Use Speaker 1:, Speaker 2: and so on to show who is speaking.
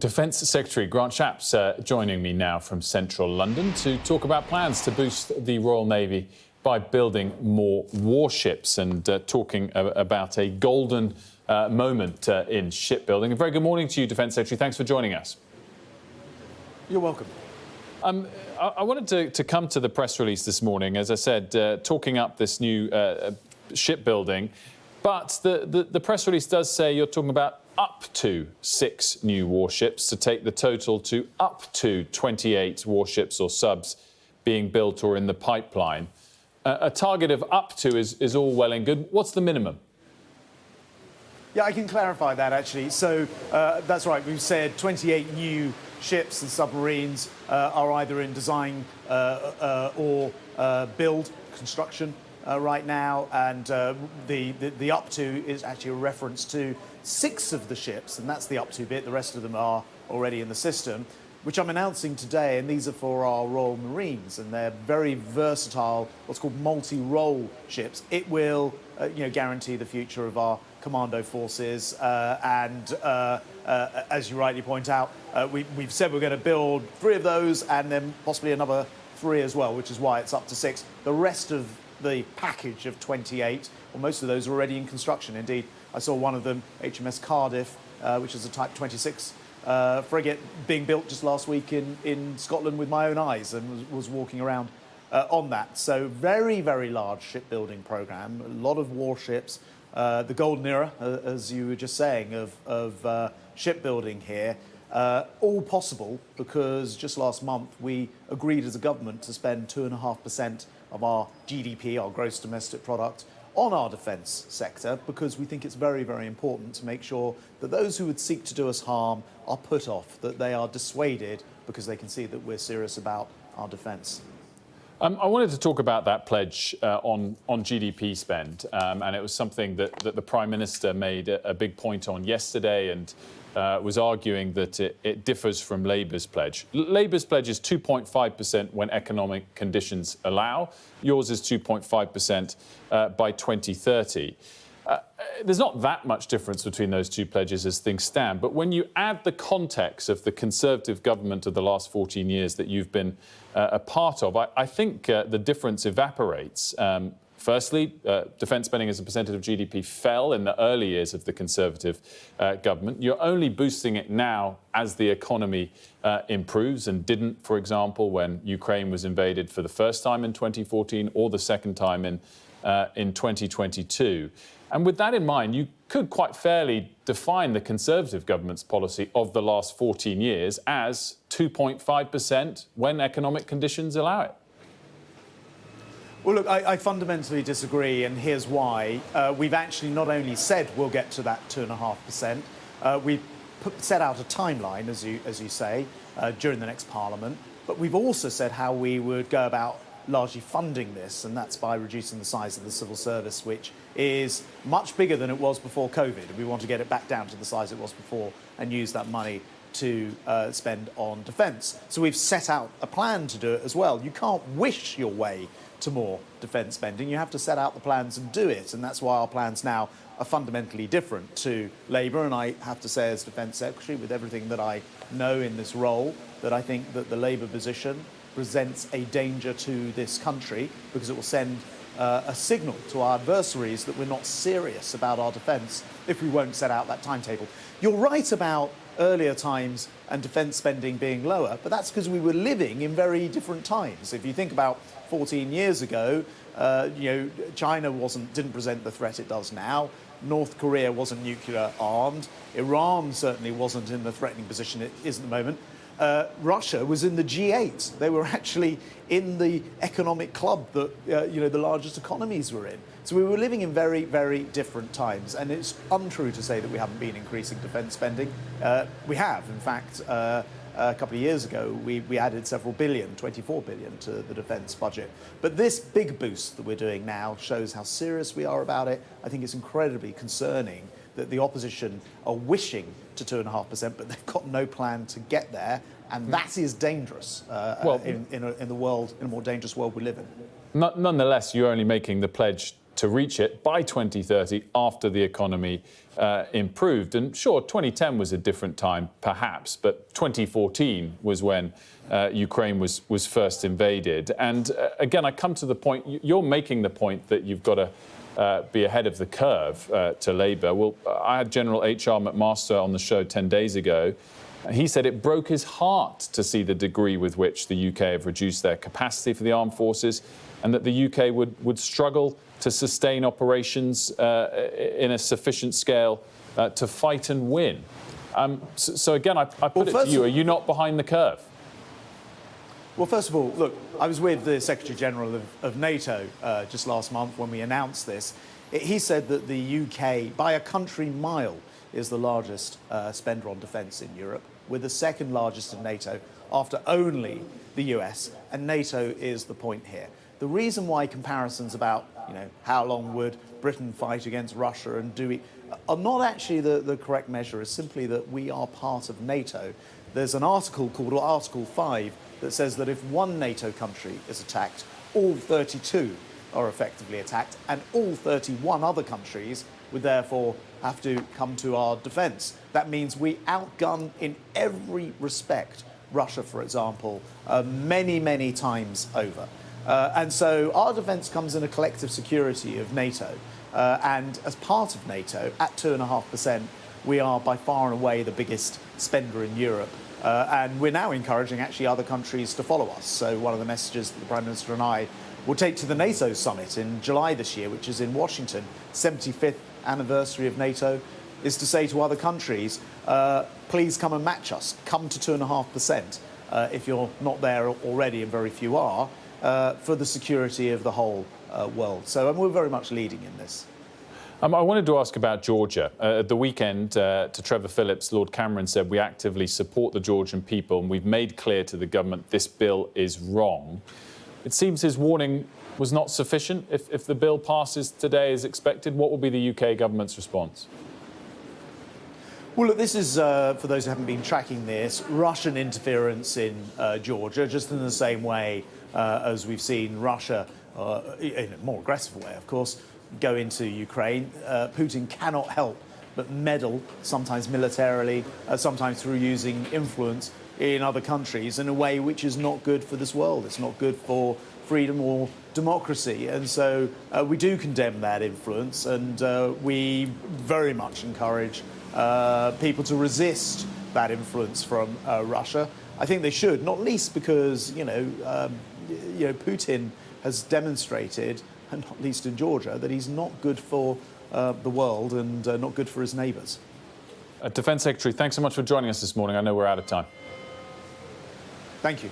Speaker 1: Defence Secretary Grant Shapps joining me now from central London to talk about plans to boost the Royal Navy by building more warships and talking about a golden moment in shipbuilding. A very good morning to you, Defence Secretary. Thanks for joining us.
Speaker 2: You're welcome.
Speaker 1: I wanted to come to the press release this morning, as I said, talking up this new shipbuilding. But the press release does say you're talking about up to 6 new warships to take the total to up to 28 warships or subs being built or in the pipeline. A target of up to is all well and good. What's the minimum?
Speaker 2: Yeah, I can clarify that, actually. So that's right. We've said 28 new ships and submarines are either in design or build construction right now, and the up to is actually a reference to 6 of the ships, and that's the up to bit. The rest of them are already in the system, which I'm announcing today, and these are for our Royal Marines, and they're very versatile, what's called multi-role ships. It will, guarantee the future of our commando forces, and as you rightly point out, we've said we're going to build 3 of those, and then possibly another 3 as well, which is why it's up to 6. The rest of the package of 28, well, most of those are already in construction. Indeed, I saw one of them, HMS Cardiff, which is a Type 26 frigate being built just last week in Scotland with my own eyes, and was walking around on that. So very, very large shipbuilding programme, a lot of warships, the golden era, as you were just saying, of shipbuilding here. All possible because just last month we agreed as a government to spend 2.5% of our GDP, our gross domestic product, on our defence sector, because we think it's very, very important to make sure that those who would seek to do us harm are put off, that they are dissuaded because they can see that we're serious about our defence.
Speaker 1: I wanted to talk about that pledge on GDP spend, and it was something that the Prime Minister made a big point on yesterday, and was arguing that it differs from Labour's pledge. Labour's pledge is 2.5% when economic conditions allow. Yours is 2.5% by 2030. There's not that much difference between those two pledges as things stand, but when you add the context of the Conservative government of the last 14 years that you've been a part of, I think the difference evaporates. Firstly, defence spending as a percentage of GDP fell in the early years of the Conservative government. You're only boosting it now as the economy improves, and didn't, for example, when Ukraine was invaded for the first time in 2014 or the second time in 2022. And with that in mind, you could quite fairly define the Conservative government's policy of the last 14 years as 2.5% when economic conditions allow it.
Speaker 2: Well, look, I fundamentally disagree, and here's why. We've actually not only said we'll get to that 2.5%, we set out a timeline, as you say, during the next Parliament, but we've also said how we would go about largely funding this, and that's by reducing the size of the civil service, which is much bigger than it was before COVID. We want to get it back down to the size it was before and use that money to spend on defence. So we've set out a plan to do it as well. You can't wish your way to more defence spending. You have to set out the plans and do it, and that's why our plans now are fundamentally different to Labour. And I have to say, as Defence Secretary, with everything that I know in this role, that I think that the Labour position presents a danger to this country, because it will send a signal to our adversaries that we're not serious about our defence if we won't set out that timetable. You're right about earlier times and defence spending being lower, but that's because we were living in very different times. If you think about 14 years ago, China didn't present the threat it does now. North Korea wasn't nuclear armed. Iran certainly wasn't in the threatening position it is at the moment. Russia was in the G8. They were actually in the economic club that the largest economies were in. So we were living in very, very different times, and it's untrue to say that we haven't been increasing defence spending. We have, in fact. A couple of years ago, we added several billion, 24 billion, to the defence budget. But this big boost that we're doing now shows how serious we are about it. I think it's incredibly concerning that the opposition are wishing to 2.5%, but they've got no plan to get there, and that is dangerous in a more dangerous world we live in.
Speaker 1: Nonetheless, you're only making the pledge to reach it by 2030 after the economy improved. And sure, 2010 was a different time, perhaps, but 2014 was when Ukraine was first invaded. And again, I come to the point, you're making the point that you've got to be ahead of the curve to Labour. Well, I had General H.R. McMaster on the show 10 days ago. He said it broke his heart to see the degree with which the UK have reduced their capacity for the armed forces, and that the UK would struggle to sustain operations in a sufficient scale to fight and win. So again, I put it to you, are you not behind the curve?
Speaker 2: Well, first of all, look, I was with the Secretary General of NATO just last month when we announced this. He said that the UK, by a country mile, is the largest spender on defence in Europe. We're the second largest in NATO after only the US, and NATO is the point here. The reason why comparisons about, how long would Britain fight against Russia and do we are not actually the correct measure, is simply that we are part of NATO. There's an article called Article 5 that says that if one NATO country is attacked, all 32 are effectively attacked, and all 31 other countries would therefore have to come to our defence. That means we outgun in every respect Russia, for example, many, many times over. And so our defence comes in a collective security of NATO. And as part of NATO, at 2.5%, we are by far and away the biggest spender in Europe. And we're now encouraging actually other countries to follow us. So one of the messages that the Prime Minister and I will take to the NATO summit in July this year, which is in Washington, 75th anniversary of NATO, is to say to other countries, please come and match us. Come to 2.5%, if you're not there already, and very few are, for the security of the whole world. So we're very much leading in this.
Speaker 1: I wanted to ask about Georgia. At the weekend, to Trevor Phillips, Lord Cameron said we actively support the Georgian people and we've made clear to the government this bill is wrong. It seems his warning was not sufficient. If the bill passes today as expected, what will be the UK government's response?
Speaker 2: Well, look, this is, for those who haven't been tracking this, Russian interference in Georgia, just in the same way as we've seen Russia, in a more aggressive way, of course, go into Ukraine. Putin cannot help but meddle, sometimes militarily, sometimes through using influence in other countries in a way which is not good for this world. It's not good for freedom or democracy. And so we do condemn that influence, and we very much encourage people to resist that influence from Russia. I think they should, not least because, Putin has demonstrated, and not least in Georgia, that he's not good for the world and not good for his neighbours.
Speaker 1: Defence Secretary, thanks so much for joining us this morning. I know we're out of time.
Speaker 2: Thank you.